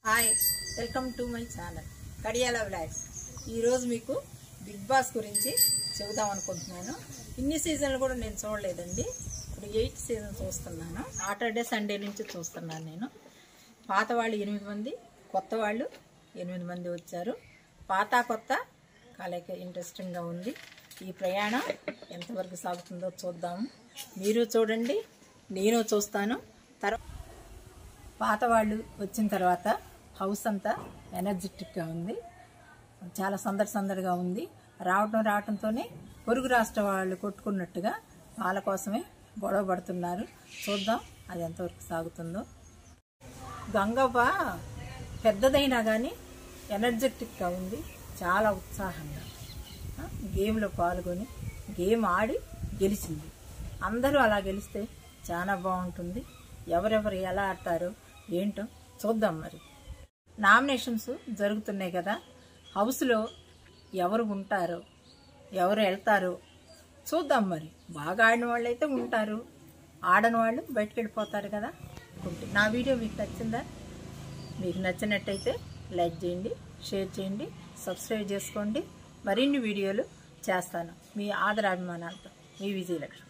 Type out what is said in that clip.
Hi welcome to my channel Kadiyala vlogs. ఈరోజు మీకు big boss గురించి చెబుదాం అనుకుంటున్నాను. ఇన్ని సీజన్లు కూడా నేను చూడలేదండి. ఇప్పుడు 8th సీజన్ చూస్తున్నాను. సాటర్డే సండే నుంచి చూస్తున్నాను నేను. పాత వాళ్ళు 8 మంది, కొత్త వాళ్ళు 8 మంది వచ్చారు. పాత కొత్త కలయిక ఇంట్రెస్టింగ్గా ఉంది. ఈ ప్రయాణం ఎంతవరకు సాగుతుందో చూద్దాము. మీరు చూడండి, నేను చూస్తాను. పాత వాళ్ళు వచ్చిన తర్వాత హౌస్ అంతా ఎనర్జెటిక్గా ఉంది, చాలా సందడిగా ఉంది. రావటంతోనే పొరుగు రాష్ట్ర వాళ్ళు కొట్టుకున్నట్టుగా వాళ్ళ కోసమే గొడవ పడుతున్నారు. చూద్దాం అది ఎంతవరకు సాగుతుందో. గంగవ్వ పెద్దదైనా కానీ ఎనర్జెటిక్గా ఉంది, చాలా ఉత్సాహంగా గేమ్లో పాల్గొని గేమ్ ఆడి గెలిచింది. అందరూ అలా గెలిస్తే చాలా బాగుంటుంది. ఎవరెవరు ఎలా ఆడతారో ఏంటో చూద్దాం. మరి నామినేషన్స్ జరుగుతున్నాయి కదా, హౌస్లో ఎవరు ఉంటారో ఎవరు వెళ్తారో చూద్దాం. మరి బాగా ఆడిన వాళ్ళు అయితే ఉంటారు, ఆడని వాళ్ళు బయటకు వెళ్ళిపోతారు కదా. నా వీడియో మీకు నచ్చిందా? మీకు నచ్చినట్టయితే లైక్ చేయండి, షేర్ చేయండి, సబ్స్క్రైబ్ చేసుకోండి. మరిన్ని వీడియోలు చేస్తాను. మీ ఆదరాభిమానాలతో మీ విజయలక్ష్మి.